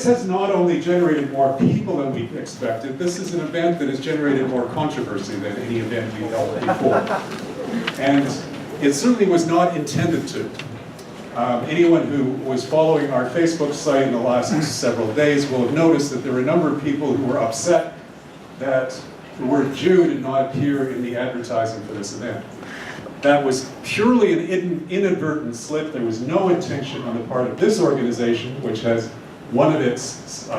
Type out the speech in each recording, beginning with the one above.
this has not only generated more people than we expected, this is an event that has generated more controversy than any event we've held before. And it certainly was not intended to. Anyone who was following our Facebook site in the last several days will have noticed that there were a number of people who were upset that the word Jew did not appear in the advertising for this event. That was purely an inadvertent slip. There was no intention on the part of this organization, which has one of its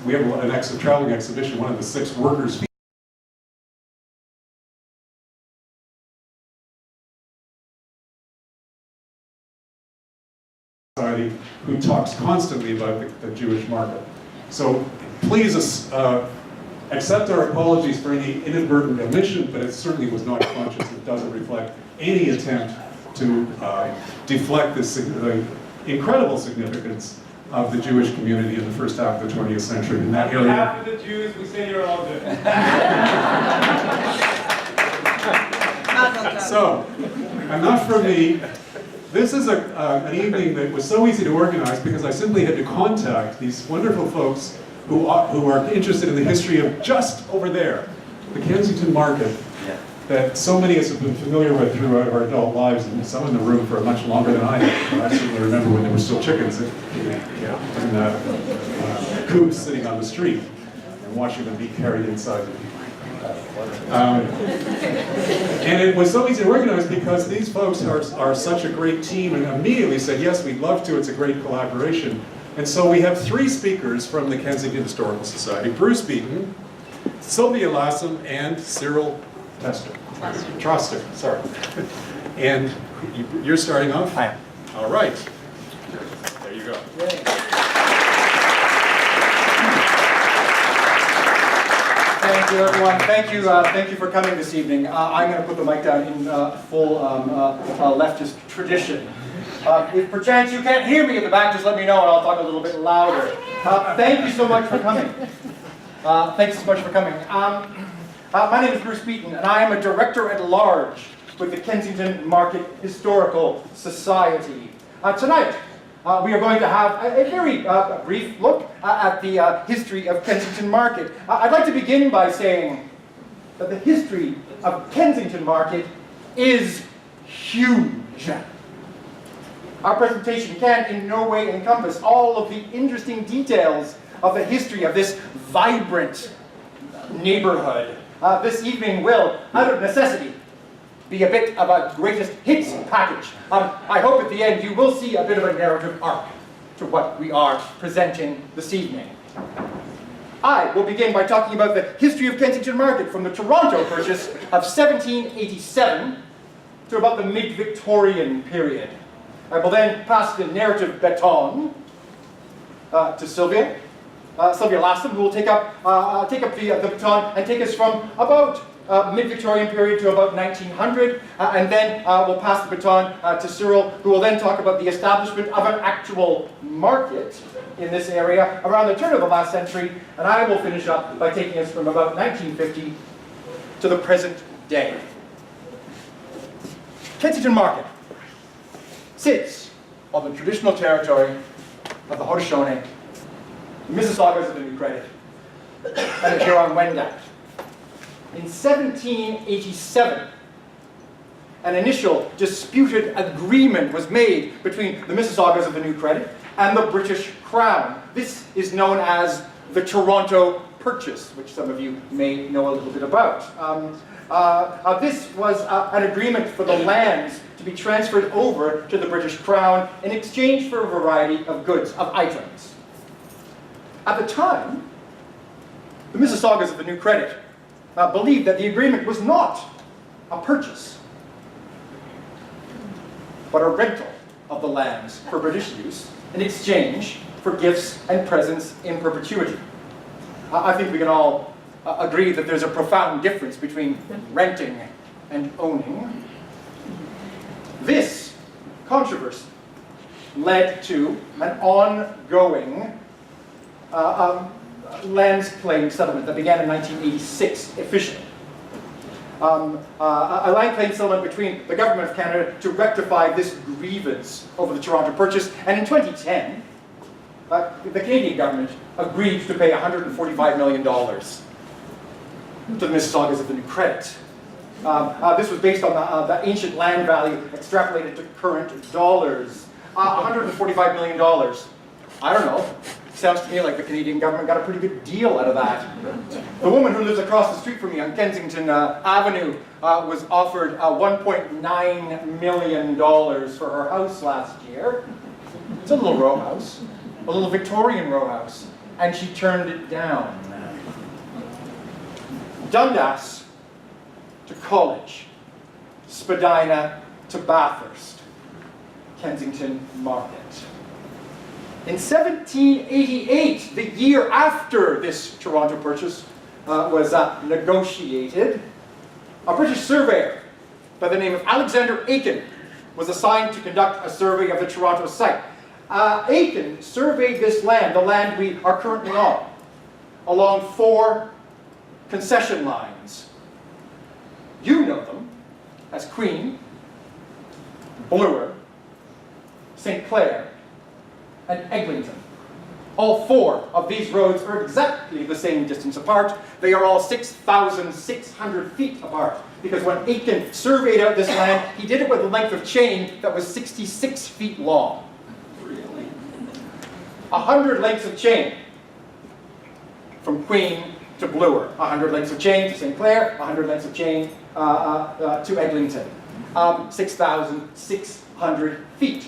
we have a traveling exhibition, one of the 6 workers' society who talks constantly about the Jewish market. So please accept our apologies for any inadvertent omission, but it certainly was not conscious. It doesn't reflect any attempt to deflect this incredible significance of the Jewish community in the first half of the 20th century in that area. On behalf of the Jews, we say you're all good. So, enough from me. This is an evening that was so easy to organize because I simply had to contact these wonderful folks who are interested in the history of just over there, the Kensington Market, that so many of us have been familiar with throughout our adult lives, and some in the room for much longer than I have. I certainly remember when there were still chickens in coops sitting on the street and watching them be carried inside. And it was so easy to organize because these folks are such a great team and immediately said, yes, we'd love to, it's a great collaboration. And so we have 3 speakers from the Kensington Historical Society: Bruce Beaton, Sylvia Lassam, and Syril Troster, sorry. And you're starting off? I am. All right. There you go. Thank you, everyone. Thank you for coming this evening. I'm going to put the mic down in full leftist tradition. If perchance you can't hear me at the back, just let me know and I'll talk a little bit louder. Thank you so much for coming. Thanks so much for coming. My name is Bruce Beaton, and I am a Director-at-Large with the Kensington Market Historical Society. Tonight, we are going to have a very brief look at the history of Kensington Market. I'd like to begin by saying that the history of Kensington Market is huge. Our presentation can in no way encompass all of the interesting details of the history of this vibrant neighborhood. This evening will, out of necessity, be a bit of a greatest hits package. I hope at the end you will see a bit of a narrative arc to what we are presenting this evening. I will begin by talking about the history of Kensington Market from the Toronto Purchase of 1787 to about the mid-Victorian period. I will then pass the narrative baton to Sylvia. Sylvia Lassam, who will take up the baton and take us from about mid-Victorian period to about 1900, and then we'll pass the baton to Syril, who will then talk about the establishment of an actual market in this area around the turn of the last century, and I will finish up by taking us from about 1950 to the present day. Kensington Market sits on the traditional territory of the Haudenosaunee, the Mississaugas of the New Credit, and the Huron-Wendat. In 1787, an initial disputed agreement was made between the Mississaugas of the New Credit and the British Crown. This is known as the Toronto Purchase, which some of you may know a little bit about. This was an agreement for the lands to be transferred over to the British Crown in exchange for a variety of goods, of items. At the time, the Mississaugas of the New Credit believed that the agreement was not a purchase, but a rental of the lands for British use in exchange for gifts and presents in perpetuity. I think we can all agree that there's a profound difference between renting and owning. This controversy led to an ongoing lands claim settlement that began in 1986 officially. A land claim settlement between the Government of Canada to rectify this grievance over the Toronto Purchase, and in 2010, the Canadian government agreed to pay $145 million to the Mississaugas of the New Credit. This was based on the ancient land value extrapolated to current dollars. $145 million. I don't know. Sounds to me like the Canadian government got a pretty good deal out of that. The woman who lives across the street from me on Kensington Avenue was offered $1.9 million for her house last year. It's a little row house, a little Victorian row house, and she turned it down. Dundas to College, Spadina to Bathurst, Kensington Market. In 1788, the year after this Toronto purchase was negotiated, a British surveyor by the name of Alexander Aiken was assigned to conduct a survey of the Toronto site. Aiken surveyed this land, the land we are currently on, along 4 concession lines. You know them as Queen, Bloor, St. Clair, and Eglinton. All 4 of these roads are exactly the same distance apart. They are all 6,600 feet apart, because when Aitken surveyed out this land, he did it with a length of chain that was 66 feet long. Really? 100 lengths of chain from Queen to Bloor, 100 lengths of chain to St. Clair, 100 lengths of chain to Eglinton. 6,600 feet.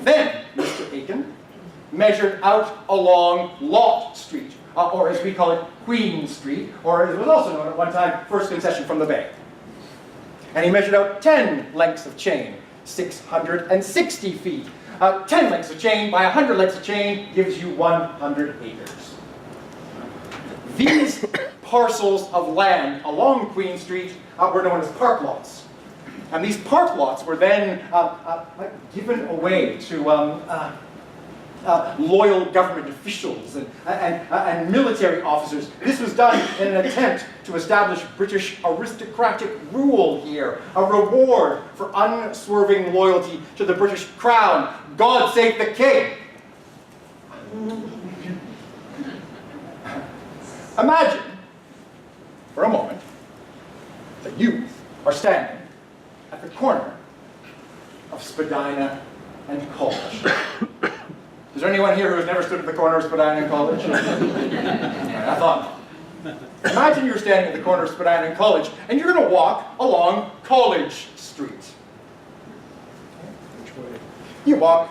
Then Mr. Aiken measured out along Lot Street, or as we call it, Queen Street, or as it was also known at one time, first concession from the bay. And he measured out 10 lengths of chain, 660 feet. 10 lengths of chain by 100 lengths of chain gives you 100 acres. These parcels of land along Queen Street were known as park lots. And these park lots were then given away to loyal government officials and military officers. This was done in an attempt to establish British aristocratic rule here, a reward for unswerving loyalty to the British Crown. God save the King! Imagine, for a moment, that you are standing at the corner of Spadina and College. Is there anyone here who has never stood at the corner of Spadina and College? Right, I thought not. Imagine you're standing at the corner of Spadina and College, and you're going to walk along College Street. You're going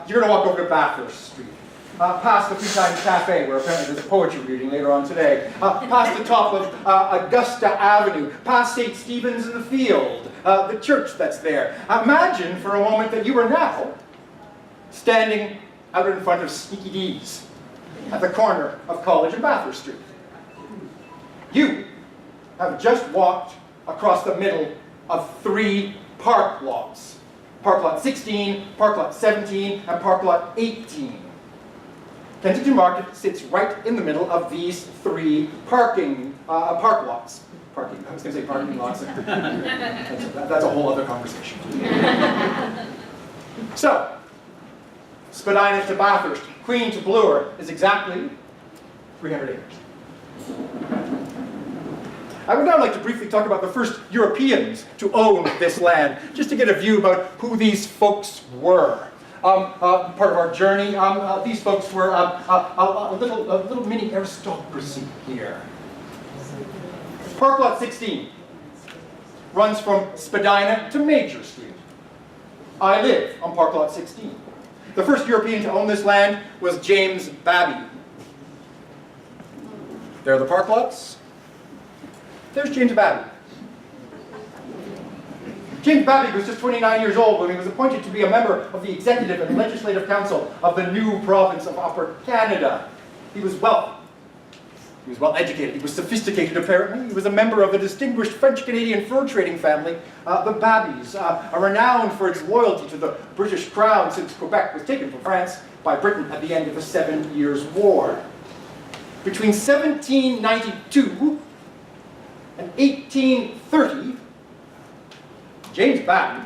to walk over to Bathurst Street. Past the Beaton Cafe, where apparently there's a poetry reading later on today. Past the top of Augusta Avenue. Past St. Stephen's in the Field, the church that's there. Imagine for a moment that you are now standing out in front of Sneaky D's at the corner of College and Bathurst Street. You have just walked across the middle of 3 park lots. Park lot 16, park lot 17, and park lot 18. Kensington Market sits right in the middle of these 3 park lots. I was going to say parking lots. That's a whole other conversation. So, Spadina to Bathurst, Queen to Bloor is exactly 300 acres. I would now like to briefly talk about the first Europeans to own this land, just to get a view about who these folks were. Part of our journey, these folks were a little mini aristocracy here. Park lot 16 runs from Spadina to Major Street. I live on Park lot 16. The first European to own this land was James Babby. There are the park lots. There's James Babby. James Babby was just 29 years old when he was appointed to be a member of the Executive and Legislative Council of the new province of Upper Canada. He was well educated, he was sophisticated apparently. He was a member of a distinguished French-Canadian fur trading family, the Babbies, renowned for its loyalty to the British Crown since Quebec was taken from France by Britain at the end of the 7 Years' War. Between 1792 and 1830, James Babby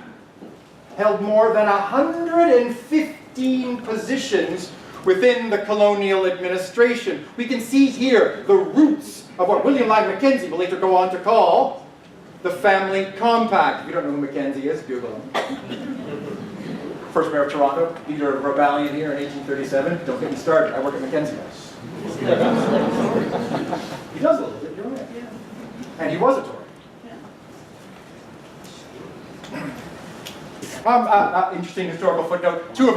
held more than 115 positions within the colonial administration. We can see here the roots of what William Lyon Mackenzie will later go on to call the Family Compact. If you don't know who Mackenzie is, Google him. First mayor of Toronto, leader of rebellion here in 1837. Don't get me started, I work at Mackenzie House. He does a little bit, you're right. And he was a Tory. Interesting historical footnote, two of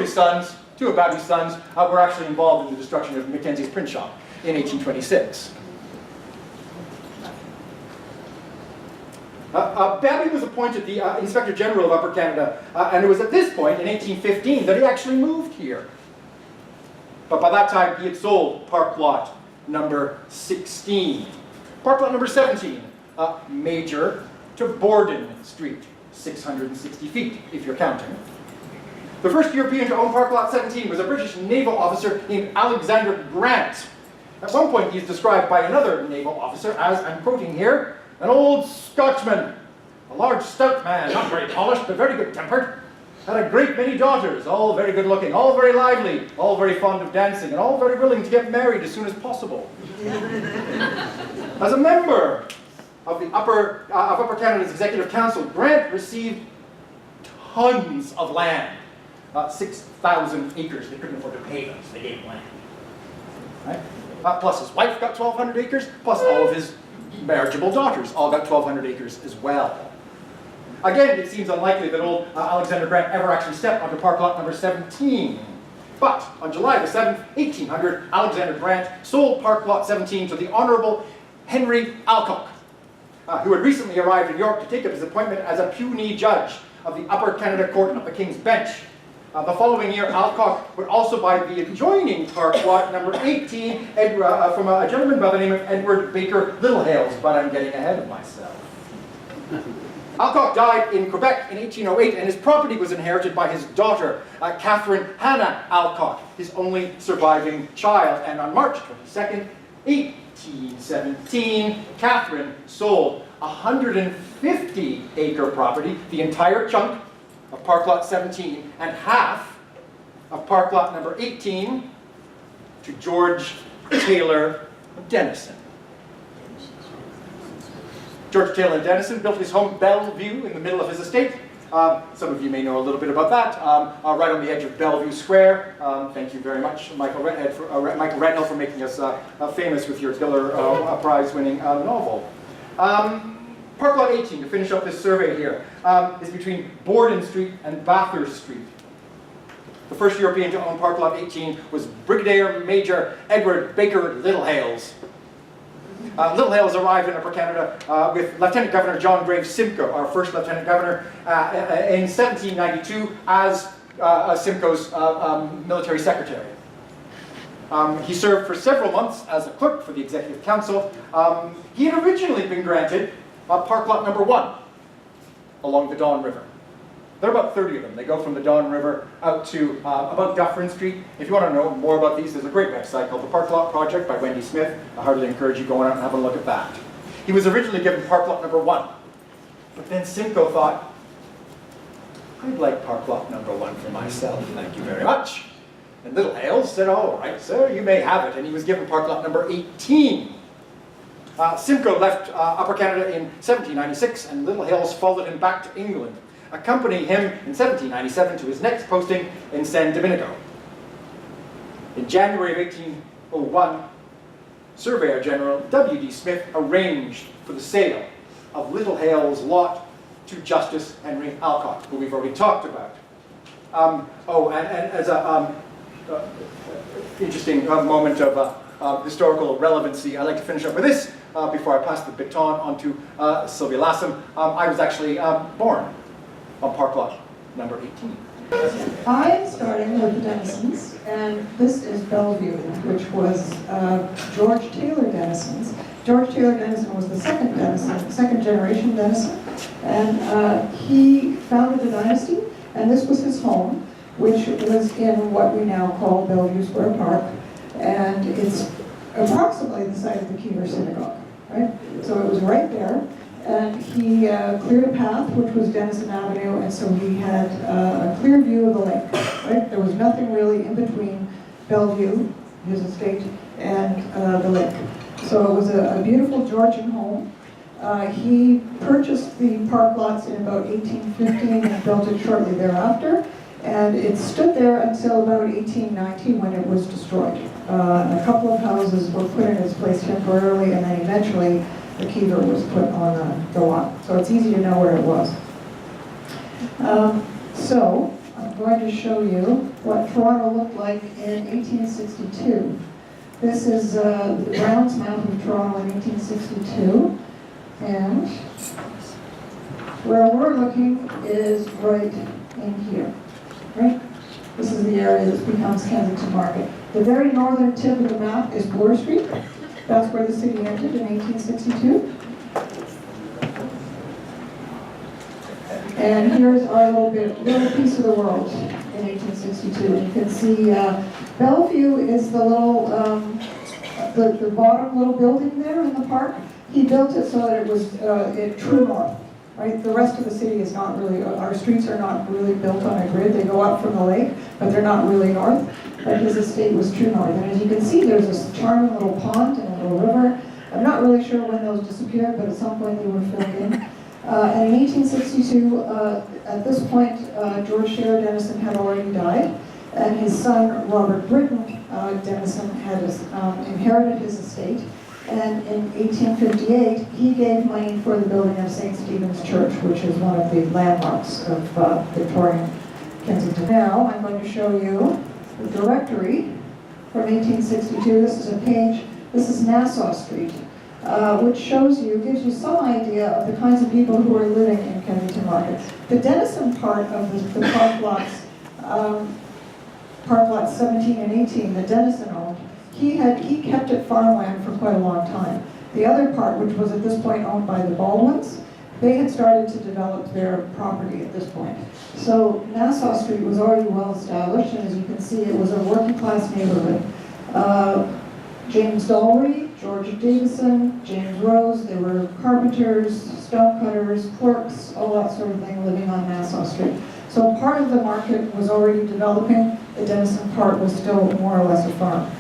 Babby's sons, were actually involved in the destruction of Mackenzie's print shop in 1826. Babby was appointed the Inspector General of Upper Canada, and it was at this point, in 1815, that he actually moved here. But by that time, he had sold park lot number 16. Park lot number 17, Major to Borden Street, 660 feet, if you're counting. The first European to own park lot 17 was a British naval officer named Alexander Grant. At one point, he's described by another naval officer as, I'm quoting here, an old Scotchman, a large stout man, not very polished, but very good-tempered, had a great many daughters, all very good-looking, all very lively, all very fond of dancing, and all very willing to get married as soon as possible. As a member of the Upper Canada's Executive Council, Grant received tons of land, 6,000 acres. They couldn't afford to pay them, so they gave him land. Right? Plus his wife got 1,200 acres, plus all of his marriageable daughters all got 1,200 acres as well. Again, it seems unlikely that old Alexander Grant ever actually stepped onto park lot number 17. But on July the 7th, 1800, Alexander Grant sold park lot 17 to the Honourable Henry Alcock, who had recently arrived in York to take up his appointment as a puisne judge of the Upper Canada Court of the King's Bench. The following year, Alcock would also buy the adjoining park lot number 18 from a gentleman by the name of Edward Baker Littlehales, but I'm getting ahead of myself. Alcock died in Quebec in 1808, and his property was inherited by his daughter, Catherine Hannah Alcock, his only surviving child. And on March 22nd, 1817, Catherine sold 150-acre property, the entire chunk of park lot 17 and half of park lot number 18 to George Taylor Denison. George Taylor Denison built his home Bellevue in the middle of his estate. Some of you may know a little bit about that. Right on the edge of Bellevue Square. Thank you very much, Michael Rednell, for making us famous with your Killer Prize-winning novel. Park lot 18, to finish up this survey here, is between Borden Street and Bathurst Street. The first European to own park lot 18 was Brigadier Major Edward Baker Littlehales. Littlehales arrived in Upper Canada with Lieutenant Governor John Graves Simcoe, our first Lieutenant Governor, in 1792 as Simcoe's military secretary. He served for several months as a clerk for the Executive Council. He had originally been granted park lot number 1 along the Don River. There are about 30 of them. They go from the Don River out to about Dufferin Street. If you want to know more about these, there's a great website called The Park Lot Project by Wendy Smith. I heartily encourage you going out and have a look at that. He was originally given park lot number 1. But then Simcoe thought, I'd like park lot number 1 for myself, thank you very much. And Littlehales said, all right, sir, you may have it. And he was given park lot number 18. Simcoe left Upper Canada in 1796, and Littlehales followed him back to England, accompanying him in 1797 to his next posting in San Domenico. In January of 1801, Surveyor General W.D. Smith arranged for the sale of Littlehales' lot to Justice Henry Alcock, who we've already talked about. And as a interesting moment of historical relevancy, I'd like to finish up with this before I pass the baton on to Sylvia Lassam. I was actually born on park lot number 18. I'm starting with the Denisons, and this is Bellevue, which was George Taylor Denison's. George Taylor Denison was the second generation Denison, and he founded a dynasty, and this was his home, which was in what we now call Bellevue Square Park, and it's approximately the site of the Kiever Synagogue, right? So it was right there. And he cleared a path, which was Denison Avenue, and so he had a clear view of the lake, right? There was nothing really in between Bellevue, his estate, and the lake. So it was a beautiful Georgian home. He purchased the park lots in about 1815 and built it shortly thereafter. And it stood there until about 1890 when it was destroyed. A couple of houses were put in its place temporarily, and then eventually the Kiva was put on the lot. So it's easy to know where it was. So I'm going to show you what Toronto looked like in 1862. This is the Brown's map of Toronto in 1862. And where we're looking is right in here. Right? This is the area that becomes Kensington Market. The very northern tip of the map is Bloor Street. That's where the city entered in 1862. And here's our little piece of the world in 1862. And you can see Bellevue is the little, the bottom little building there in the park. He built it so that it was true north. Right? The rest of the city is not really, our streets are not really built on a grid. They go up from the lake, but they're not really north. But his estate was true north. And as you can see, there's this charming little pond and a little river. I'm not really sure when those disappeared, but at some point they were filled in. And in 1862, at this point, George Taylor Denison had already died, and his son, Robert Britton Denison, had inherited his estate. And in 1858, he gave money for the building of St. Stephen's Church, which is one of the landmarks of Victorian Kensington. Now, I'm going to show you the directory from 1862. This is a page, this is Nassau Street, which shows you, gives you some idea of the kinds of people who are living in Kensington Market. The Denison part of the park lots 17 and 18, that Denison owned, he kept it farmland for quite a long time. The other part, which was at this point owned by the Baldwins, they had started to develop their property at this point. So Nassau Street was already well established, and as you can see, it was a working class neighborhood. James Dollery, George Davison, James Rose, they were carpenters, stonecutters, clerks, all that sort of thing living on Nassau Street. So part of the market was already developing, the Denison part was still more or less a farm.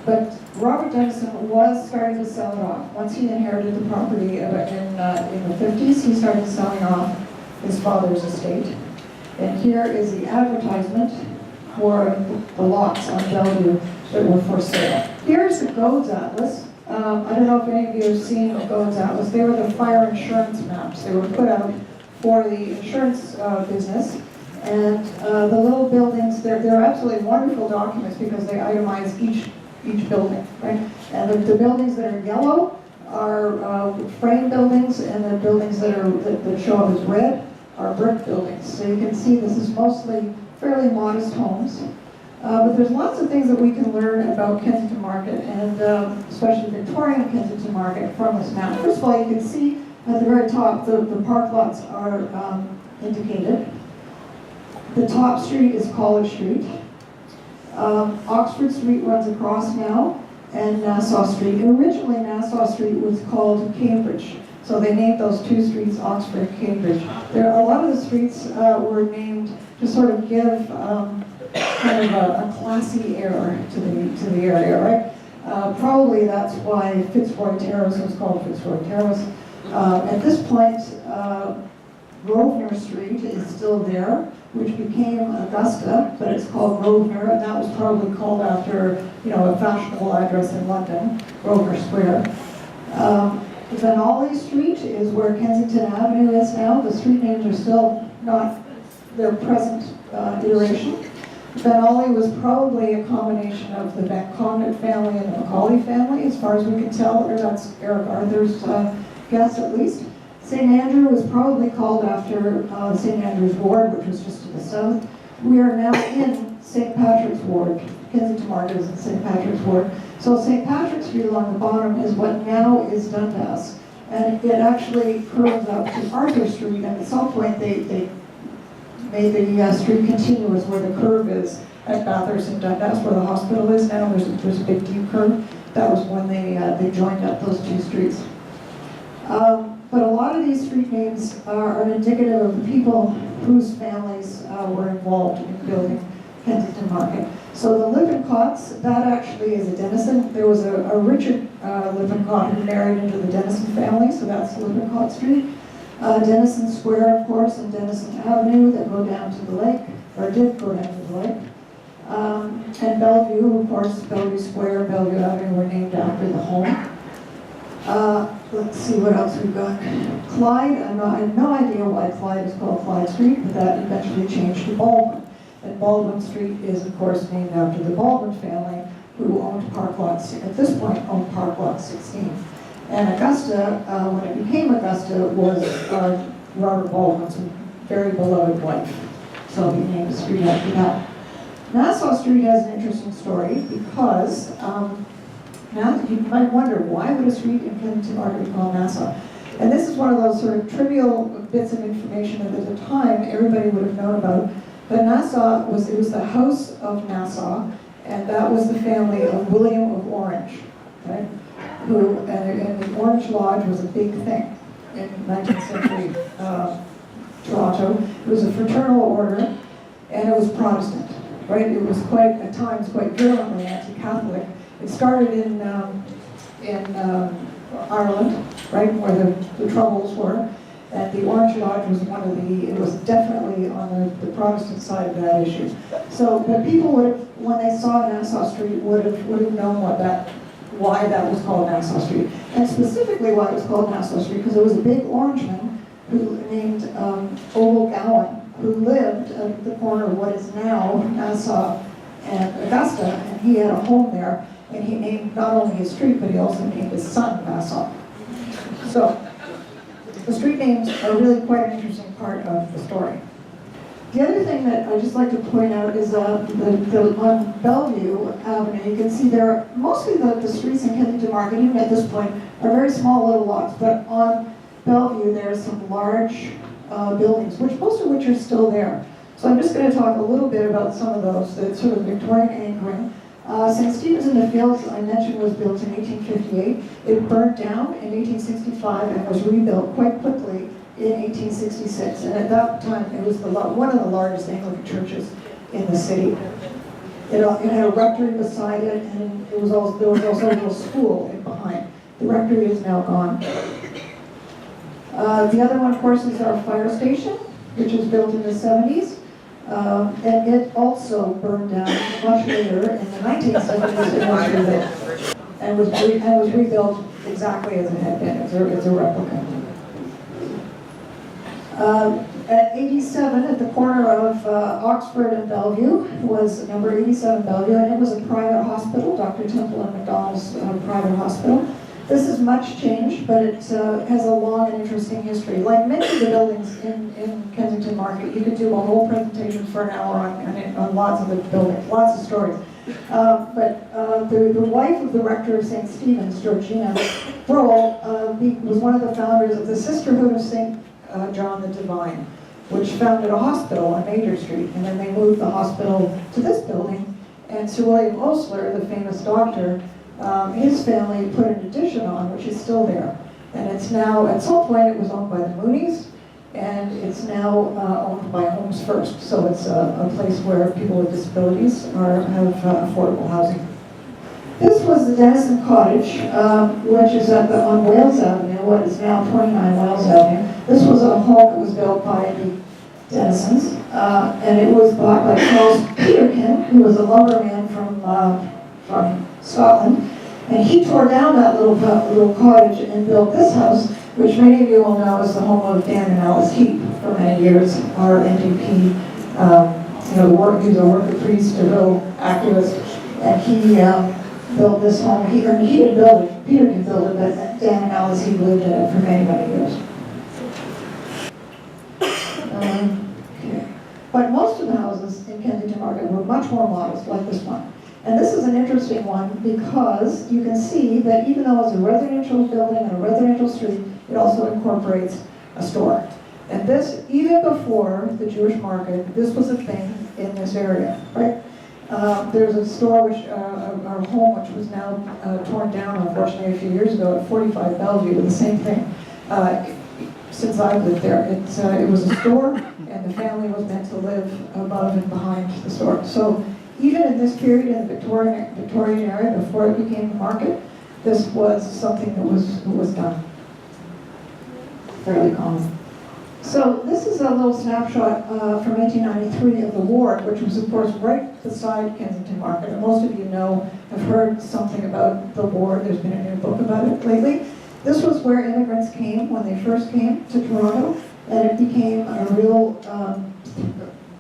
But Robert Denison was starting to sell it off. Once he inherited the property in the 50s, he started selling off his father's estate. And here is the advertisement for the lots on Bellevue that were for sale. Here's the Godes Atlas. I don't know if any of you have seen the Godes Atlas. They were the fire insurance maps. They were put out for the insurance business. And the little buildings, they're absolutely wonderful documents because they itemize each building, right? And the buildings that are yellow are frame buildings, and the buildings that show up as red are brick buildings. So you can see this is mostly fairly modest homes. But there's lots of things that we can learn about Kensington Market, and especially Victorian Kensington Market from this map. First of all, you can see at the very top the park lots are indicated. The top street is College Street. Oxford Street runs across now, and Nassau Street. Originally, Nassau Street was called Cambridge. So they named those two streets Oxford and Cambridge. A lot of the streets were named to sort of give kind of a classy air to the area, right? Probably that's why Fitzroy Terrace was called Fitzroy Terrace. At this point, Grosvenor Street is still there, which became Augusta, but it's called Grosvenor, and that was probably called after, a fashionable address in London, Grosvenor Square. Benally Street is where Kensington Avenue is now. The street names are still not their present iteration. Benally was probably a combination of the Van Connet family and the Macaulay family, as far as we can tell, or that's Eric Arthur's guess at least. St. Andrew was probably called after St. Andrew's Ward, which was just to the south. We are now in St. Patrick's Ward. Kensington Market is in St. Patrick's Ward. So St. Patrick's Street along the bottom is what now is Dundas. And it actually curves up to Arthur Street, and at some point they made the street continuous where the curve is at Bathurst and Dundas, where the hospital is now. There's a big deep curve. That was when they joined up those two streets. But a lot of these street names are indicative of the people whose families were involved in building Kensington Market. So the Lippincott's, that actually is a Denison. There was a Richard Lippincott who married into the Denison family, so that's Lippincott Street. Denison Square, of course, and Denison Avenue that go down to the lake, or did go down to the lake. And Bellevue, of course, Bellevue Square, Bellevue Avenue were named after the home. Let's see what else we've got. Clyde, I have no idea why Clyde is called Clyde Street, but that eventually changed to Baldwin. And Baldwin Street is, of course, named after the Baldwin family, who owned Park Lot, at this point, owned Park Lot 16. And Augusta, when it became Augusta, was Robert Baldwin's very beloved wife. So he named the street after that. Nassau Street has an interesting story because now you might wonder, why would a street in Kensington Market be called Nassau? And this is one of those sort of trivial bits of information that at the time everybody would have known about. But Nassau was the House of Nassau, and that was the family of William of Orange, right? Who, and the Orange Lodge was a big thing in 19th century Toronto. It was a fraternal order, and it was Protestant, right? It was quite, at times, quite virulently anti-Catholic. It started in Ireland, right, where the Troubles were, and the Orange Lodge was it was definitely on the Protestant side of that issue. So, but people would have, when they saw Nassau Street, would have known why that was called Nassau Street, and specifically why it was called Nassau Street, because there was a big Orangeman who named Ogle Gowan, who lived at the corner of what is now Nassau and Augusta, and he had a home there, and he named not only his street, but he also named his son Nassau. So, the street names are really quite an interesting part of the story. The other thing that I'd just like to point out is on Bellevue Avenue, you can see there, mostly the streets in Kensington Market, even at this point, are very small little lots, but on Bellevue there's some large buildings, most of which are still there. So I'm just going to talk a little bit about some of those, the sort of Victorian anchoring. St. Stephen's in the Fields, I mentioned, was built in 1858. It burnt down in 1865 and was rebuilt quite quickly in 1866. And at that time, it was one of the largest Anglican churches in the city. It had a rectory beside it, and there was also a little school behind. The rectory is now gone. The other one, of course, is our fire station, which was built in the 70s. And it also burned down much later in the 1970s. It was rebuilt and was rebuilt exactly as it had been. It's a replica. At 87, at the corner of Oxford and Bellevue, was number 87 Bellevue, and it was a private hospital, Dr. Temple and McDonald's private hospital. This is much changed, but it has a long and interesting history. Like many of the buildings in Kensington Market, you could do a whole presentation for an hour on lots of the buildings, lots of stories. But the wife of the rector of St. Stephen's, Georgina Brohl, was one of the founders of the Sisterhood of St. John the Divine, which founded a hospital on Major Street, and then they moved the hospital to this building, and Sir William Osler, the famous doctor, his family put an addition on, which is still there. And it's now, at some point it was owned by the Moonies, and it's now owned by Homes First. So it's a place where people with disabilities have affordable housing. This was the Denison Cottage, which is on Wales Avenue, what is now 29 Wales Avenue. This was a home that was built by the Denisons, and it was bought by Charles Peterkin, who was a lumberman from Scotland, and he tore down that little cottage and built this house, which many of you will know is the home of Dan and Alice Heap for many years, our NDP, he was a worker priest, a real activist, and he built this home. He didn't build it, Peterkin built it, but Dan and Alice Heap lived in it for many, many years. But most of the houses in Kensington Market were much more modest, like this one. And this is an interesting one because you can see that even though it's a residential building and a residential street, it also incorporates a store. And this, even before the Jewish market, this was a thing in this area, right? There's a store, our home, which was now torn down, unfortunately, a few years ago at 45 Bellevue, the same thing. since I've lived there. It was a store, and the family was meant to live above and behind the store. So even in this period in the Victorian area, before it became a market, this was something that was done. Fairly common. So this is a little snapshot from 1893 of the ward, which was of course right beside Kensington Market. And most of you know, have heard something about the ward. There's been a new book about it lately. This was where immigrants came when they first came to Toronto, and it became a real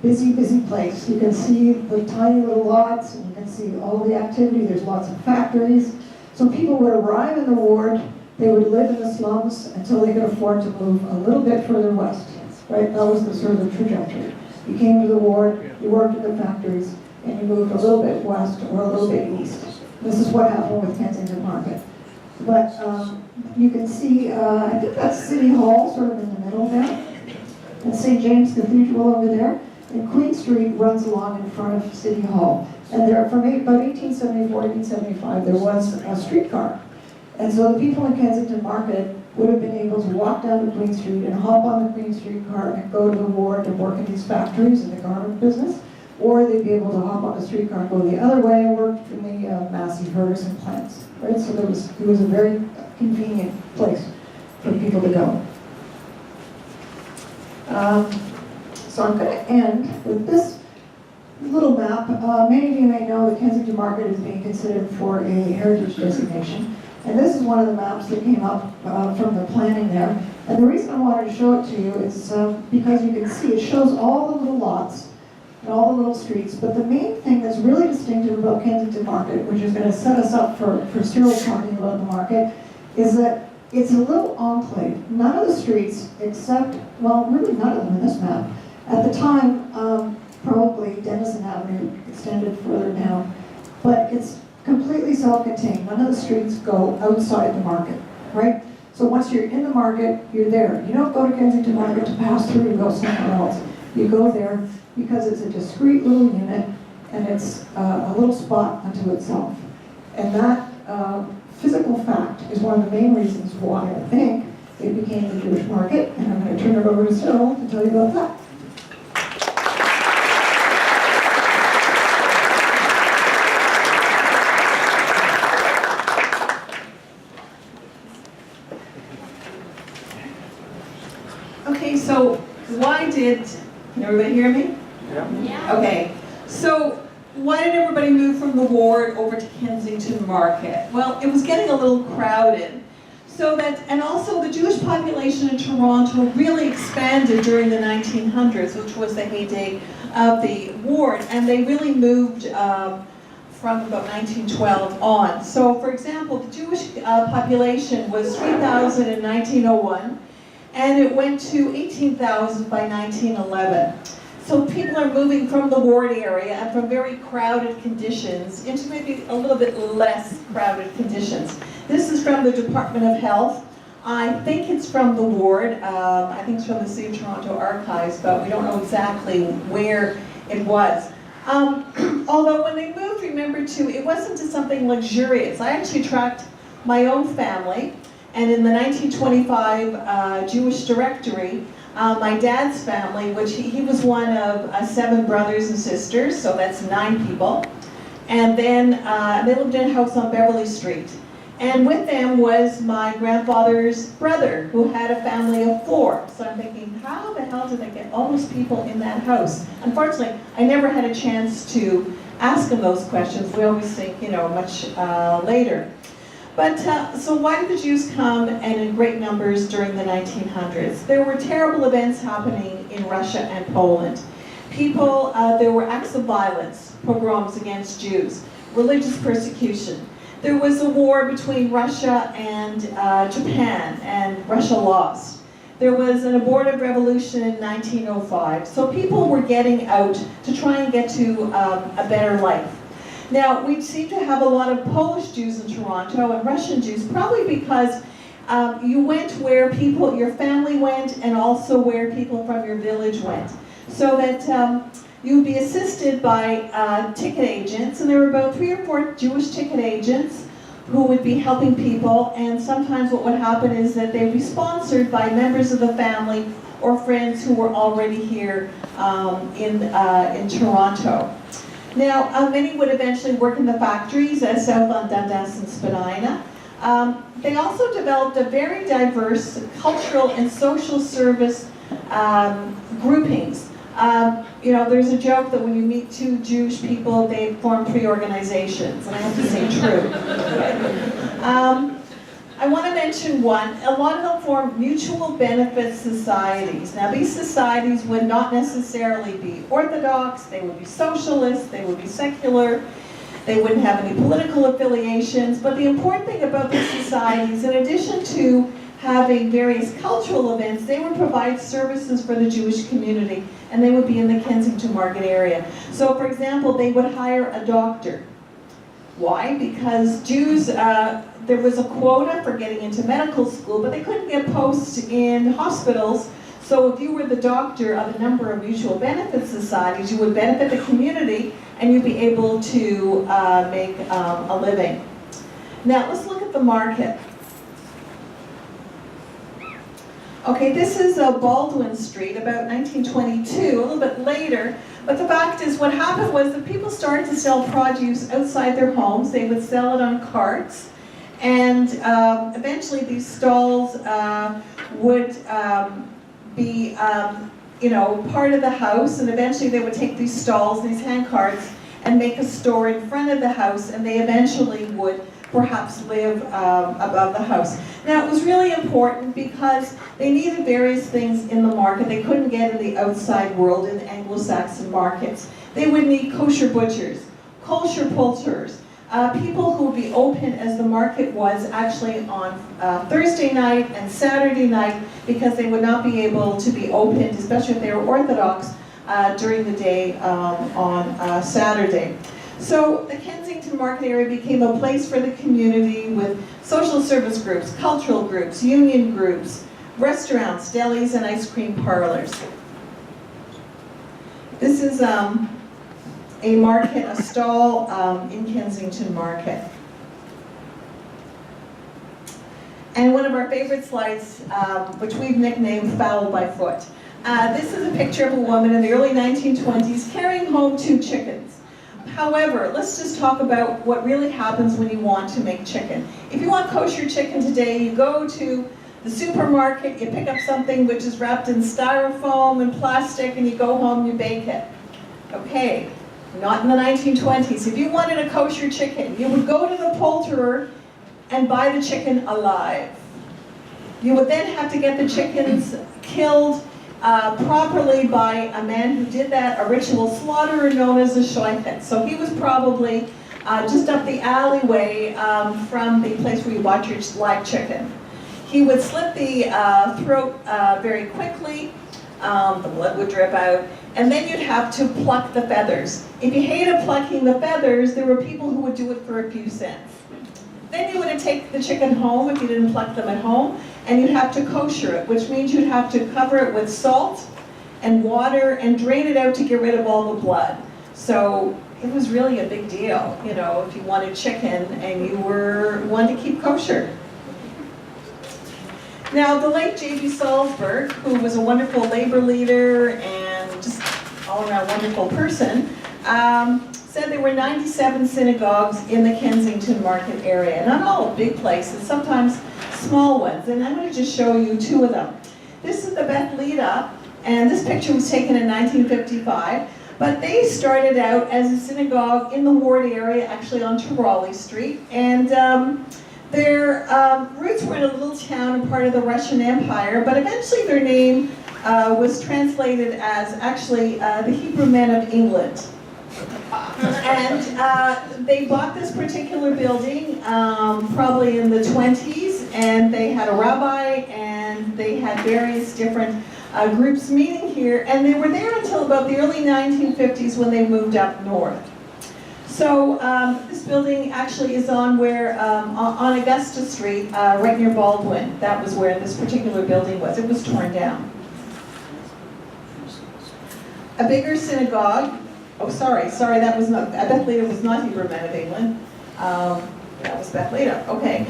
busy place. You can see the tiny little lots, and you can see all the activity. There's lots of factories. So people would arrive in the ward. They would live in the slums until they could afford to move a little bit further west, right? That was the sort of the trajectory. You came to the ward, you worked at the factories, and you moved a little bit west or a little bit east. This is what happened with Kensington Market. But you can see, I think that's City Hall, sort of in the middle there, and St. James Cathedral over there. And Queen Street runs along in front of City Hall. And there, from about 1874 to 1875, there was a streetcar. And so the people in Kensington Market would have been able to walk down to Queen Street and hop on the Queen Street car and go to the ward and work in these factories in the garment business, or they'd be able to hop on the streetcar and go the other way and work in the Massey Ferguson plants. Right? So it was a very convenient place for people to go. So I'm going to end with this little map. Many of you may know that Kensington Market is being considered for a heritage designation. And this is one of the maps that came up from the planning there. And the reason I wanted to show it to you is because you can see it shows all the little lots and all the little streets. But the main thing that's really distinctive about Kensington Market, which is going to set us up for Syril talking about the market, is that it's a little enclave. None of the streets except, well, really none of them in this map. At the time, probably Denison Avenue extended further down. But it's completely self-contained. None of the streets go outside the market, right? So once you're in the market, you're there. You don't go to Kensington Market to pass through and go somewhere else. You go there because it's a discrete little unit and it's a little spot unto itself. And that physical fact is one of the main reasons why I think it became the Jewish market. And I'm going to turn it over to Syril to tell you about that. Okay, so why did, can everybody hear me? Yeah. Okay, so why did everybody move from the ward over to Kensington Market? Well, it was getting a little crowded. So that, and also the Jewish population in Toronto really expanded during the 1900s, which was the heyday of the ward, and they really moved from about 1912 on. So for example, the Jewish population was 3,000 in 1901, and it went to 18,000 by 1911. So people are moving from the ward area and from very crowded conditions into maybe a little bit less crowded conditions. This is from the Department of Health. I think it's from the ward. I think it's from the City of Toronto archives, but we don't know exactly where it was. Although when they moved, remember too, it wasn't to something luxurious. I actually tracked my own family. And in the 1925 Jewish directory, my dad's family, which he was one of 7 brothers and sisters, so that's 9 people. And then they lived in a house on Beverly Street. And with them was my grandfather's brother, who had a family of 4. So I'm thinking, how the hell did they get all those people in that house? Unfortunately, I never had a chance to ask them those questions. We always think, you know, much later. But, so why did the Jews come, and in great numbers, during the 1900s? There were terrible events happening in Russia and Poland. People, there were acts of violence, pogroms against Jews, religious persecution. There was a war between Russia and Japan, and Russia lost. There was an abortive revolution in 1905. So people were getting out to try and get to a better life. Now, we seem to have a lot of Polish Jews in Toronto and Russian Jews, probably because you went where people, your family went, and also where people from your village went. So that you would be assisted by ticket agents, and there were about 3 or 4 Jewish ticket agents who would be helping people, and sometimes what would happen is that they'd be sponsored by members of the family or friends who were already here in Toronto. Now, many would eventually work in the factories south on Dundas and Spadina. They also developed a very diverse cultural and social service groupings. You know, there's a joke that when you meet two Jewish people, they form 3 organizations, and I have to say true. I want to mention one. A lot of them form mutual benefit societies. Now, these societies would not necessarily be orthodox, they would be socialist, they would be secular, they wouldn't have any political affiliations, but the important thing about these societies, in addition to having various cultural events, they would provide services for the Jewish community, and they would be in the Kensington Market area. So, for example, they would hire a doctor. Why? Because Jews, there was a quota for getting into medical school, but they couldn't get posts in hospitals. So if you were the doctor of a number of mutual benefit societies, you would benefit the community and you'd be able to make a living. Now let's look at the market. Okay, this is Baldwin Street, about 1922, a little bit later. But the fact is, what happened was that people started to sell produce outside their homes. They would sell it on carts. And eventually these stalls would be, you know, part of the house. And eventually they would take these stalls, these hand carts, and make a store in front of the house. And they eventually would perhaps live above the house. Now, it was really important because they needed various things in the market they couldn't get in the outside world, in the Anglo-Saxon markets. They would need kosher butchers, kosher poulterers, people who would be open as the market was actually on Thursday night and Saturday night, because they would not be able to be opened, especially if they were Orthodox, during the day on Saturday. So the Kensington Market area became a place for the community with social service groups, cultural groups, union groups, restaurants, delis, and ice cream parlors. This is a market, a stall in Kensington Market. And one of our favorite slides, which we've nicknamed Fowl by Foot. This is a picture of a woman in the early 1920s carrying home 2 chickens. However, let's just talk about what really happens when you want to make chicken. If you want kosher chicken today, you go to the supermarket, you pick up something which is wrapped in styrofoam and plastic, and you go home, you bake it. Okay, not in the 1920s. If you wanted a kosher chicken, you would go to the poulterer and buy the chicken alive. You would then have to get the chickens killed properly by a man who did that, a ritual slaughterer known as a shochet. So he was probably just up the alleyway from the place where you bought your live chicken. He would slit the throat very quickly, the blood would drip out, and then you'd have to pluck the feathers. If you hated plucking the feathers, there were people who would do it for a few cents. Then you would take the chicken home if you didn't pluck them at home, and you'd have to kosher it, which means you'd have to cover it with salt and water and drain it out to get rid of all the blood. So it was really a big deal, you know, if you wanted chicken and you wanted to keep kosher. Now, the late J.B. Salzberg, who was a wonderful labor leader and just all-around wonderful person, said there were 97 synagogues in the Kensington Market area. Not all big places, sometimes small ones. And I'm going to just show you 2 of them. This is the Beth Leda, and this picture was taken in 1955. But they started out as a synagogue in the Ward area, actually on Raleigh Street. And their roots were in a little town and part of the Russian Empire, but eventually their name was translated as actually the Hebrew Men of England. And they bought this particular building probably in the 20s, and they had a rabbi, and they had various different groups meeting here, and they were there until about the early 1950s when they moved up north. So this building actually is on on Augusta Street, right near Baldwin. That was where this particular building was. It was torn down. A bigger synagogue. Oh, sorry, that was not, Beth Leda was not Hebrew Men of England. That was Beth Leda. Okay.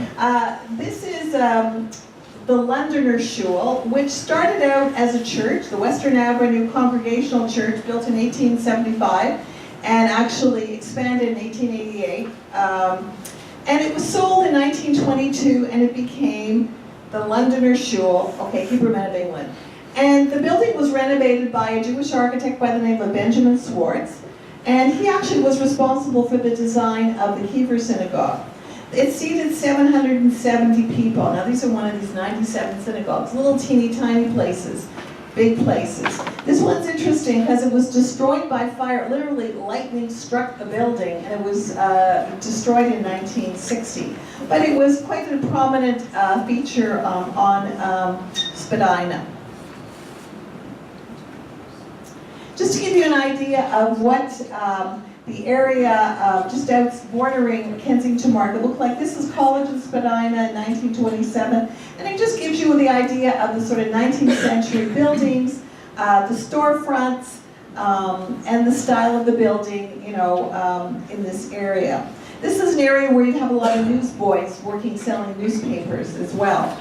This is the Londoner Shul, which started out as a church, the Western Avenue Congregational Church, built in 1875, and actually expanded in 1888. And it was sold in 1922, and it became the Londoner Shul, okay, Hebrew Men of England. And the building was renovated by a Jewish architect by the name of Benjamin Schwartz, and he actually was responsible for the design of the Hebrew Synagogue. It seated 770 people. Now these are one of these 97 synagogues, little teeny tiny places, big places. This one's interesting because it was destroyed by fire. Literally, lightning struck the building, and it was destroyed in 1960. But it was quite a prominent feature on Spadina. Just to give you an idea of what the area just out bordering Kensington Market looked like. This is College of Spadina in 1927, and it just gives you the idea of the sort of 19th century buildings, the storefronts, and the style of the building, you know, in this area. This is an area where you'd have a lot of newsboys working, selling newspapers as well.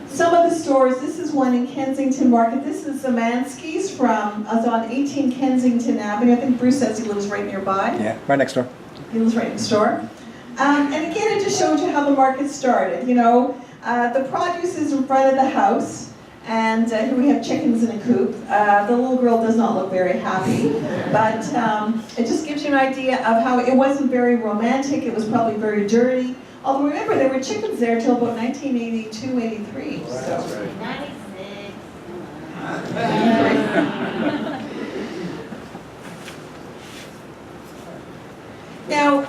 Some of the stores, this is one in Kensington Market. This is Zamansky's from, it's on 18 Kensington Avenue. I think Bruce says he lives right nearby. Yeah, right next door. He lives right next door. And again, it just showed you how the market started. You know, the produce is in front of the house, and here we have chickens in a coop. The little girl does not look very happy, but it just gives you an idea of how it wasn't very romantic. It was probably very dirty. Although remember, there were chickens there till about 1982, 83. So. 96. Now,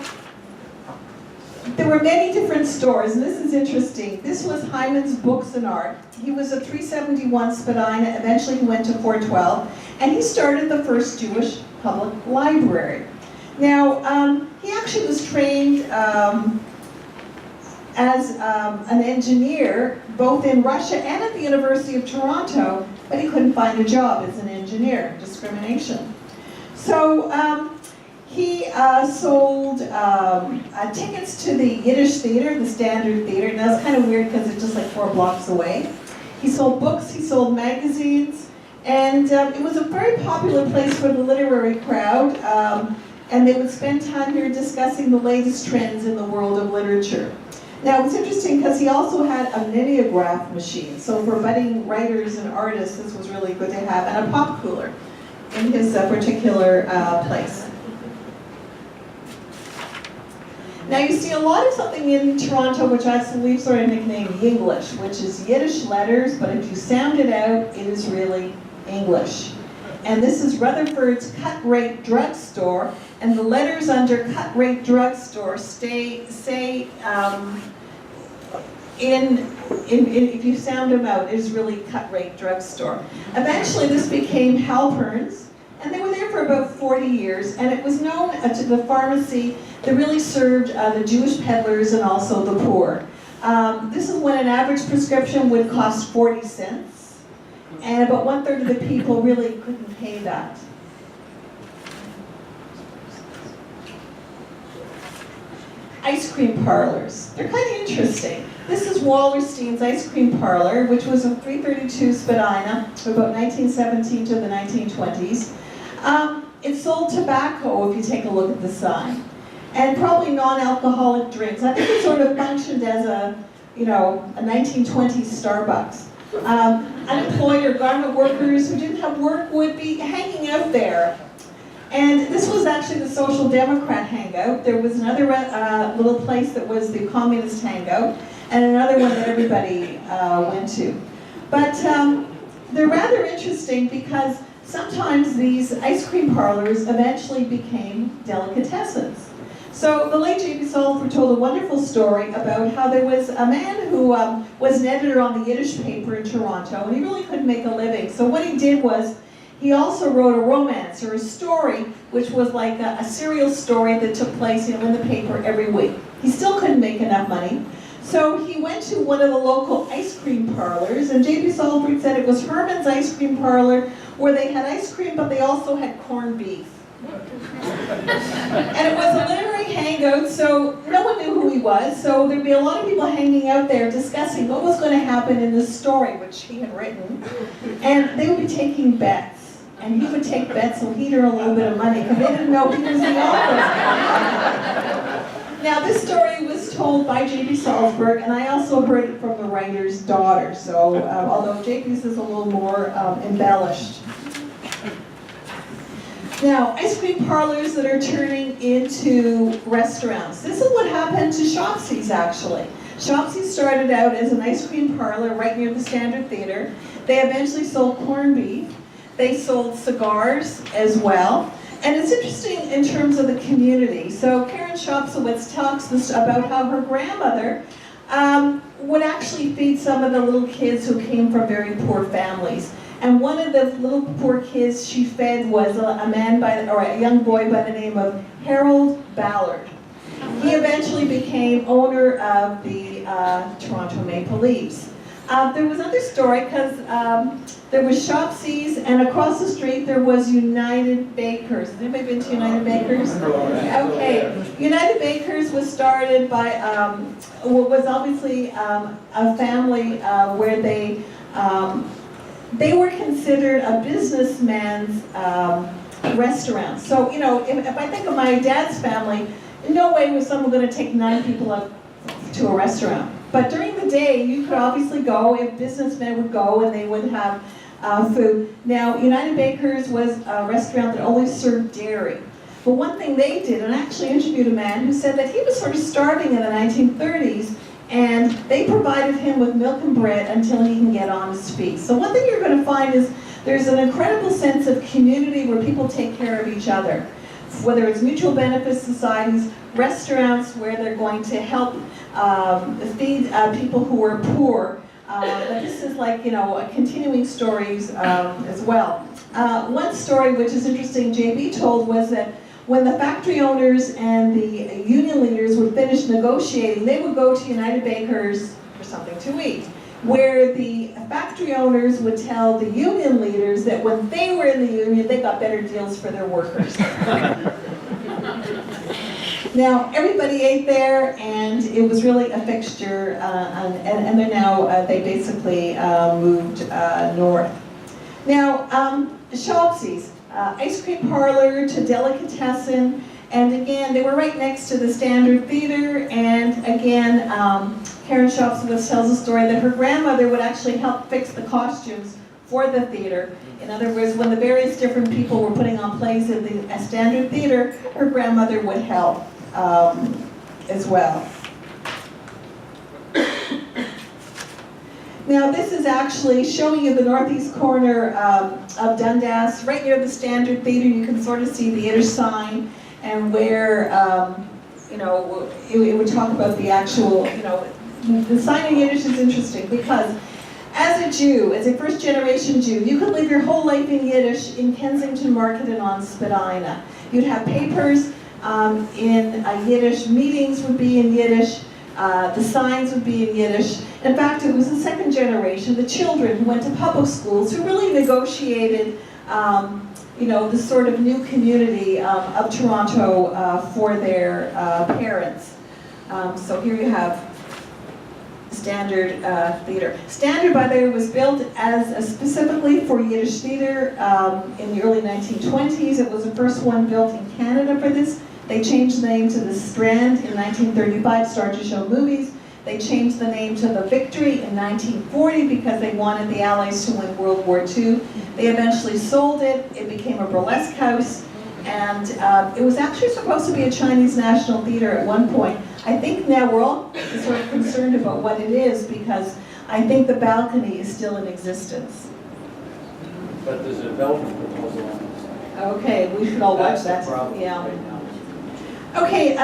there were many different stores, and this is interesting. This was Hyman's Books and Art. He was at 371 Spadina. Eventually, he went to 412, and he started the first Jewish public library. Now, he actually was trained as an engineer, both in Russia and at the University of Toronto, but he couldn't find a job as an engineer, discrimination. So he sold tickets to the Yiddish theater, the Standard Theater. Now it's kind of weird because it's just like 4 blocks away. He sold books, he sold magazines, and it was a very popular place for the literary crowd, and they would spend time here discussing the latest trends in the world of literature. Now, it's interesting because he also had a mimeograph machine. So for budding writers and artists, this was really good to have, and a pop cooler in his particular place. Now, you see a lot of something in Toronto, which I believe sort of nicknamed Yinglish, which is Yiddish letters, but if you sound it out, it is really English. And this is Rutherford's Cut Rate Drugstore, and the letters under Cut Rate Drugstore say if you sound them out, it is really Cut Rate Drugstore. Eventually, this became Halpern's, and they were there for about 40 years, and it was known to the pharmacy that really served the Jewish peddlers and also the poor. This is when an average prescription would cost 40 cents, and about 1/3 of the people really couldn't pay that. Ice cream parlors. They're kind of interesting. This is Wallerstein's Ice Cream Parlor, which was on 332 Spadina from about 1917 to the 1920s. It sold tobacco, if you take a look at the sign, and probably non-alcoholic drinks. I think it sort of functioned as a 1920s Starbucks. Unemployed or garment workers who didn't have work would be hanging out there. And this was actually the Social Democrat hangout. There was another little place that was the Communist hangout, and another one that everybody went to. But they're rather interesting because sometimes these ice cream parlors eventually became delicatessens. So the late J.B. Salford told a wonderful story about how there was a man who was an editor on the Yiddish paper in Toronto, and he really couldn't make a living. So what he did was he also wrote a romance or a story, which was like a Syril story that took place in the paper every week. He still couldn't make enough money. So he went to one of the local ice cream parlors, and J.B. Salford said it was Herman's Ice Cream Parlor, where they had ice cream, but they also had corned beef. And it was a literary hangout, so no one knew who he was, so there'd be a lot of people hanging out there discussing what was going to happen in this story, which he had written, and they would be taking bets. And he would take bets so he'd earn a little bit of money, because they didn't know he was the author. Now, this story was told by J.B. Salzberg, and I also heard it from the writer's daughter, so although J.B.'s is a little more embellished. Now, ice cream parlors that are turning into restaurants. This is what happened to Shopsy's, actually. Shopsy's started out as an ice cream parlor right near the Standard Theatre. They eventually sold corned beef. They sold cigars as well. And it's interesting in terms of the community. So Karen Shopsowitz talks about how her grandmother would actually feed some of the little kids who came from very poor families. And one of the little poor kids she fed was a young boy by the name of Harold Ballard. He eventually became owner of the Toronto Maple Leafs. There was another story because there was Shopsy's, and across the street there was United Bakers. Has anybody been to United Bakers? Okay, United Bakers was started by was obviously a family where they were considered a businessman's restaurant. So, you know, if I think of my dad's family, in no way was someone going to take 9 people up to a restaurant. But during the day, you could obviously go, if businessmen would go, and they would have food. Now, United Bakers was a restaurant that only served dairy. But one thing they did, and I actually interviewed a man who said that he was sort of starting in the 1930s, and they provided him with milk and bread until he can get on his feet. So one thing you're going to find is there's an incredible sense of community where people take care of each other. Whether it's mutual benefit societies, restaurants where they're going to help feed people who are poor. But this is like, you know, continuing stories as well. One story which is interesting, JB told, was that when the factory owners and the union leaders would finish negotiating, they would go to United Bakers for something to eat, where the factory owners would tell the union leaders that when they were in the union, they got better deals for their workers. Now, everybody ate there, and it was really a fixture, and they're now, they basically moved north. Now, Shopsy's, ice cream parlor to delicatessen, and again, they were right next to the Standard Theatre, and again, Karen Shopsowitz tells a story that her grandmother would actually help fix the costumes for the theatre. In other words, when the various different people were putting on plays in the Standard Theatre, her grandmother would help as well. Now this is actually showing you the northeast corner of Dundas, right near the Standard Theatre. You can sort of see the Yiddish sign, and where, you know, it would talk about the actual, you know, the sign in Yiddish is interesting because as a Jew, as a first-generation Jew, you could live your whole life in Yiddish in Kensington Market and on Spadina. You'd have papers in Yiddish, meetings would be in Yiddish, the signs would be in Yiddish. In fact, it was the second generation, the children who went to public schools, who really negotiated you know, the sort of new community of Toronto for their parents. So here you have Standard Theatre. Standard, by the way, was built as specifically for Yiddish theatre in the early 1920s. It was the first one built in Canada for this. They changed the name to the Strand in 1935, started to show movies. They changed the name to the Victory in 1940 because they wanted the Allies to win World War II. They eventually sold it. It became a burlesque house. And it was actually supposed to be a Chinese national theater at one point. I think now we're all sort of concerned about what it is because I think the balcony is still in existence. But there's a Belgian proposal on this. Okay, we should all watch that. That's the problem Yeah. right now. Okay,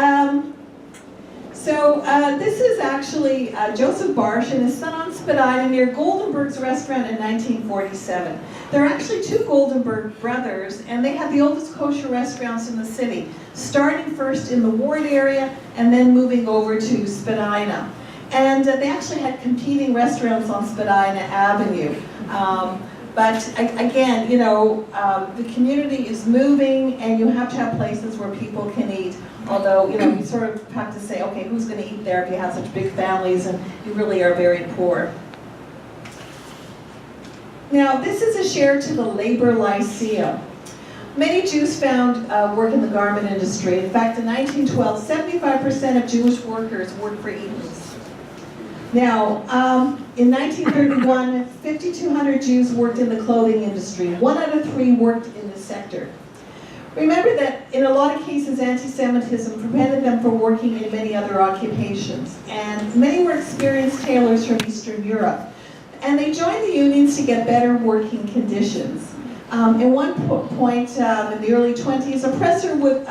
so this is actually Joseph Barsh and his son on Spadina near Goldenberg's restaurant in 1947. There are actually 2 Goldenberg brothers, and they had the oldest kosher restaurants in the city, starting first in the Ward area and then moving over to Spadina. And they actually had competing restaurants on Spadina Avenue. But again, you know, the community is moving and you have to have places where people can eat. Although, you know, you sort of have to say, okay, who's going to eat there if you have such big families and you really are very poor. Now, this is a share to the Labor Lyceum. Many Jews found work in the garment industry. In fact, in 1912, 75% of Jewish workers worked for Eaton's. Now, in 1931, 5,200 Jews worked in the clothing industry. 1 out of 3 worked in this sector. Remember that in a lot of cases, anti-Semitism prevented them from working in many other occupations. And many were experienced tailors from Eastern Europe. And they joined the unions to get better working conditions. At one point in the early 20s, a presser would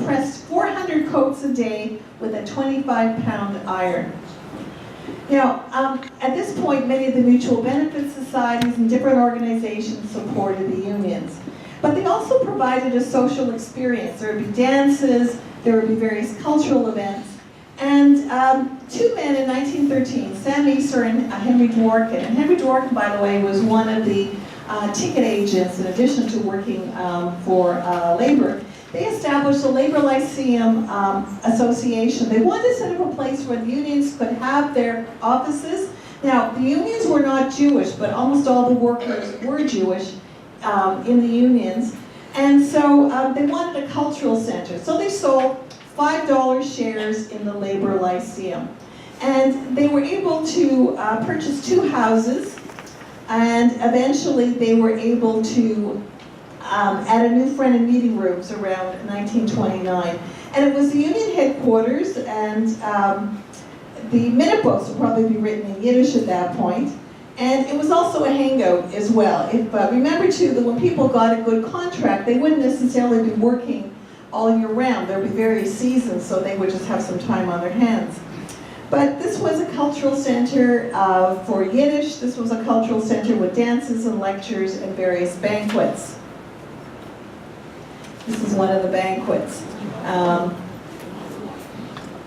press 400 coats a day with a 25-pound iron. Now, at this point, many of the mutual benefit societies and different organizations supported the unions. But they also provided a social experience. There would be dances, there would be various cultural events. And 2 men in 1913, Sam Easter and Henry Dworkin. And Henry Dworkin, by the way, was one of the ticket agents in addition to working for labor. They established the Labor Lyceum Association. They wanted to set up a place where the unions could have their offices. Now, the unions were not Jewish, but almost all the workers were Jewish in the unions. And so they wanted a cultural center. So they sold $5 shares in the Labor Lyceum. And they were able to purchase 2 houses, and eventually they were able to add a new friend and meeting rooms around 1929. And it was the union headquarters, and the minute books would probably be written in Yiddish at that point. And it was also a hangout as well. Remember too that when people got a good contract, they wouldn't necessarily be working all year round. There would be various seasons, so they would just have some time on their hands. But this was a cultural center for Yiddish. This was a cultural center with dances and lectures and various banquets. This is one of the banquets.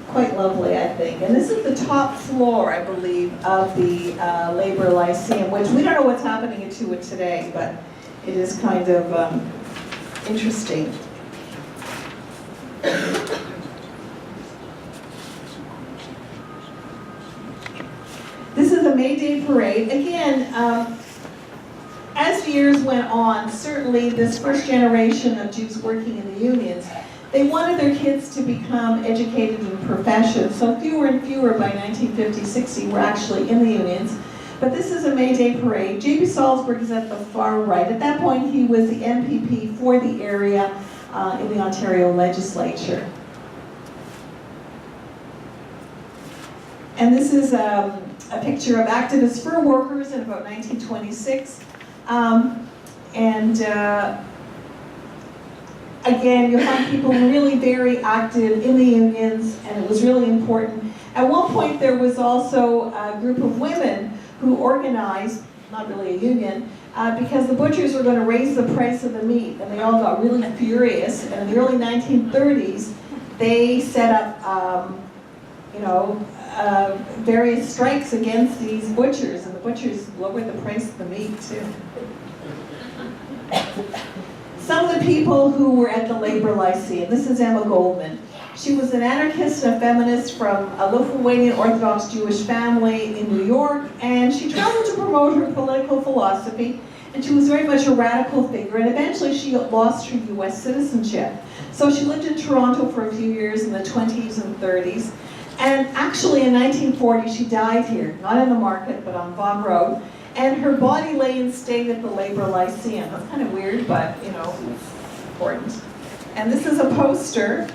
Quite lovely, I think. And this is the top floor, I believe, of the Labor Lyceum, which we don't know what's happening to it today, but it is kind of interesting. This is the May Day Parade. Again, as years went on, certainly this first generation of Jews working in the unions, they wanted their kids to become educated in professions. So fewer and fewer by 1950-60 were actually in the unions. But this is a May Day Parade. J.B. Salzberg is at the far right. At that point, he was the MPP for the area in the Ontario legislature. And this is a picture of activist fur workers in about 1926. Again, you have people really very active in the unions, and it was really important. At one point, there was also a group of women who organized, not really a union, because the butchers were going to raise the price of the meat, and they all got really furious. And in the early 1930s, they set up, various strikes against these butchers, and the butchers lowered the price of the meat too. Some of the people who were at the Labor Lyceum, this is Emma Goldman. She was an anarchist and a feminist from a Lithuanian Orthodox Jewish family in New York, and she traveled to promote her political philosophy, and she was very much a radical figure, and eventually she lost her US citizenship. So she lived in Toronto for a few years in the 20s and 30s, and actually in 1940 she died here, not in the market, but on Vaughan Road. And her body lay in state at the Labor Lyceum. That's kind of weird, but, you know, important. And this is a poster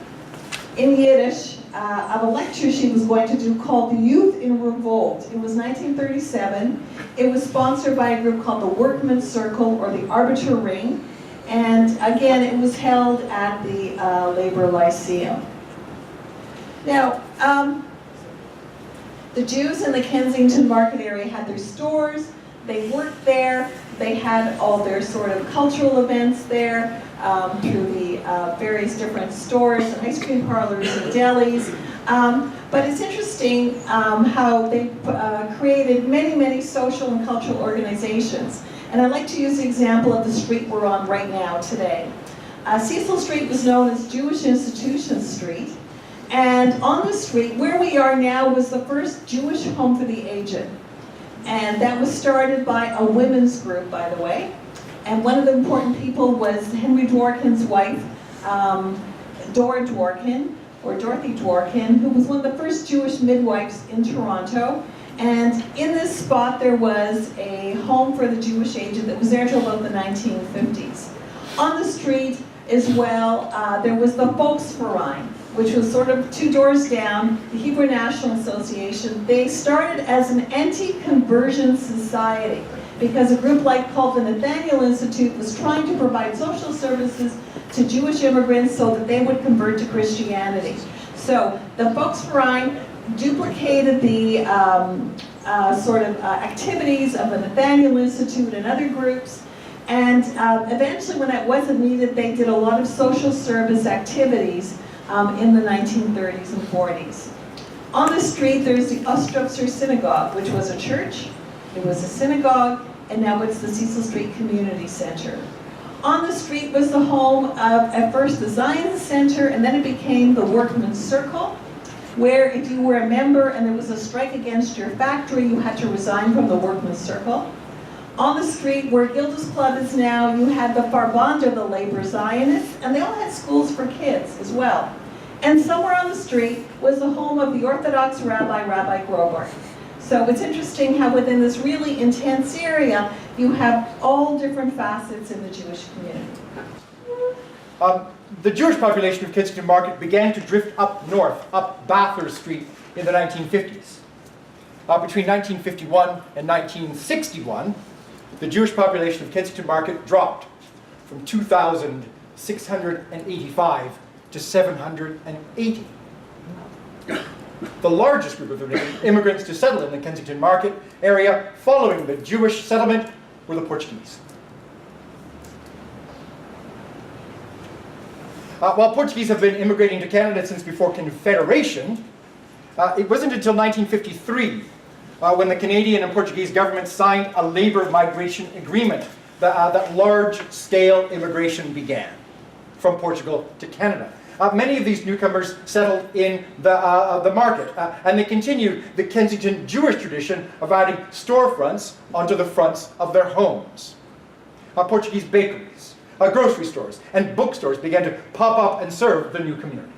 in Yiddish of a lecture she was going to do called The Youth in Revolt. It was 1937. It was sponsored by a group called the Workmen's Circle, or the Arbiter Ring. And again, it was held at the Labor Lyceum. Now, the Jews in the Kensington market area had their stores. They worked there. They had all their sort of cultural events there through the various different stores, and ice cream parlors and delis. But it's interesting how they created many, many social and cultural organizations. And I'd like to use the example of the street we're on right now today. Cecil Street was known as Jewish Institution Street. And on the street, where we are now, was the first Jewish home for the aged. And that was started by a women's group, by the way. And one of the important people was Henry Dworkin's wife, Dora Dworkin, or Dorothy Dworkin, who was one of the first Jewish midwives in Toronto. And in this spot, there was a home for the Jewish aged that was there till about the 1950s. On the street as well, there was the Volksverein, which was sort of 2 doors down, the Hebrew National Association. They started as an anti-conversion society because a group called the Nathaniel Institute was trying to provide social services to Jewish immigrants so that they would convert to Christianity. So the Volksverein duplicated the activities of the Nathaniel Institute and other groups. And eventually, when that wasn't needed, they did a lot of social service activities in the 1930s and 40s. On the street, there's the Ostrovser Synagogue, which was a church, it was a synagogue, and now it's the Cecil Street Community Center. On the street was the home of, at first, the Zion Center, and then it became the Workmen's Circle, where if you were a member and there was a strike against your factory, you had to resign from the Workmen's Circle. On the street where Gilda's Club is now, you had the Farbonder, the Labor Zionists, and they all had schools for kids as well. And somewhere on the street was the home of the Orthodox rabbi, Rabbi Grober. So it's interesting how within this really intense area, you have all different facets in the Jewish community. The Jewish population of Kensington Market began to drift up north, up Bathurst Street in the 1950s. Between 1951 and 1961, the Jewish population of Kensington Market dropped from 2,685 to 780. The largest group of immigrants to settle in the Kensington Market area following the Jewish settlement were the Portuguese. While Portuguese have been immigrating to Canada since before Confederation, it wasn't until 1953 when the Canadian and Portuguese governments signed a labor migration agreement that large-scale immigration began from Portugal to Canada. Many of these newcomers settled in the market, and they continued the Kensington Jewish tradition of adding storefronts onto the fronts of their homes. Portuguese bakeries, grocery stores, and bookstores began to pop up and serve the new community.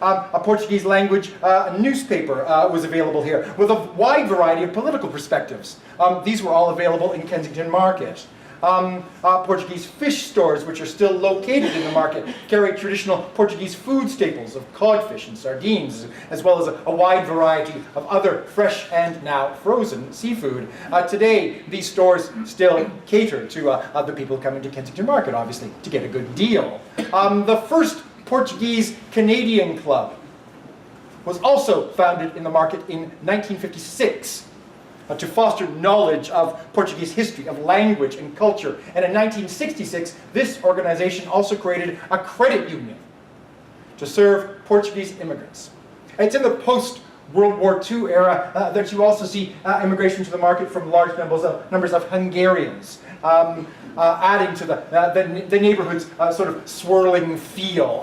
A Portuguese language newspaper was available here with a wide variety of political perspectives. These were all available in Kensington Market. Portuguese fish stores, which are still located in the market, carry traditional Portuguese food staples of codfish and sardines, as well as a wide variety of other fresh and now frozen seafood. Today, these stores still cater to the people coming to Kensington Market, obviously, to get a good deal. The first Portuguese Canadian Club was also founded in the market in 1956. To foster knowledge of Portuguese history, of language and culture. And in 1966, this organization also created a credit union to serve Portuguese immigrants. It's in the post-World War II era that you also see immigration to the market from large numbers of Hungarians, adding to the neighborhood's sort of swirling feel,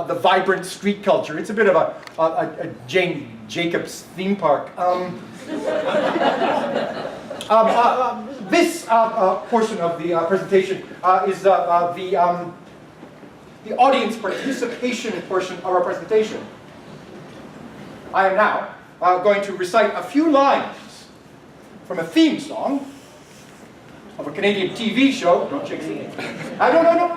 the vibrant street culture. It's a bit of a Jane Jacobs theme park. This portion of the presentation is the audience participation portion of our presentation. I am now going to recite a few lines from a theme song of a Canadian TV show. Don't shake the No.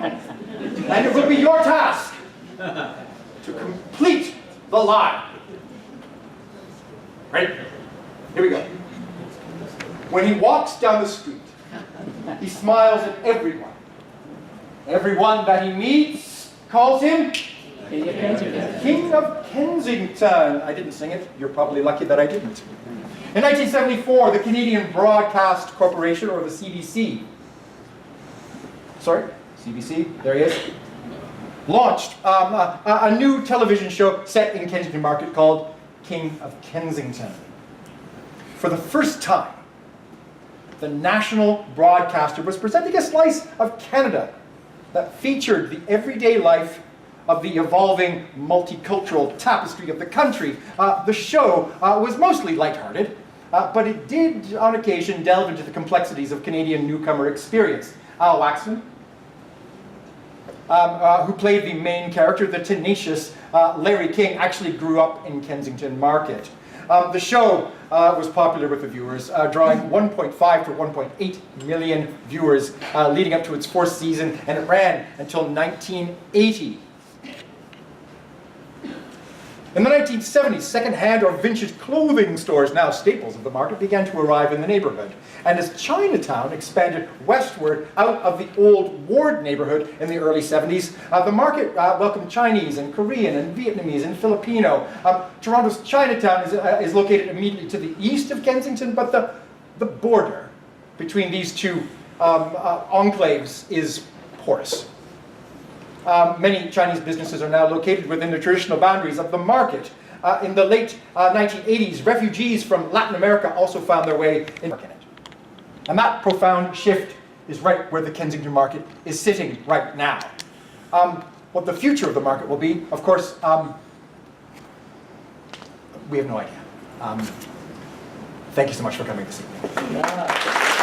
And it will be your task to complete the line. Ready? Here we go. When he walks down the street, he smiles at everyone. Everyone that he meets calls him King of Kensington. I didn't sing it. You're probably lucky that I didn't. In 1974, the Canadian Broadcast Corporation, or the CBC, CBC, there he is, launched a new television show set in Kensington Market called King of Kensington. For the first time, the national broadcaster was presenting a slice of Canada that featured the everyday life of the evolving multicultural tapestry of the country. The show was mostly lighthearted, but it did on occasion delve into the complexities of Canadian newcomer experience. Al Waxman, who played the main character, the tenacious Larry King, actually grew up in Kensington Market. The show was popular with the viewers, drawing 1.5 to 1.8 million viewers leading up to its fourth season, and it ran until 1980. In the 1970s, second-hand or vintage clothing stores, now staples of the market, began to arrive in the neighborhood. And as Chinatown expanded westward out of the old Ward neighborhood in the early 70s, the market welcomed Chinese and Korean and Vietnamese and Filipino. Toronto's Chinatown is located immediately to the east of Kensington, but the border between these two enclaves is porous. Many Chinese businesses are now located within the traditional boundaries of the market. In the late 1980s, refugees from Latin America also found their way in it. And that profound shift is right where the Kensington market is sitting right now. What the future of the market will be, of course, we have no idea. Thank you so much for coming this evening. Yeah.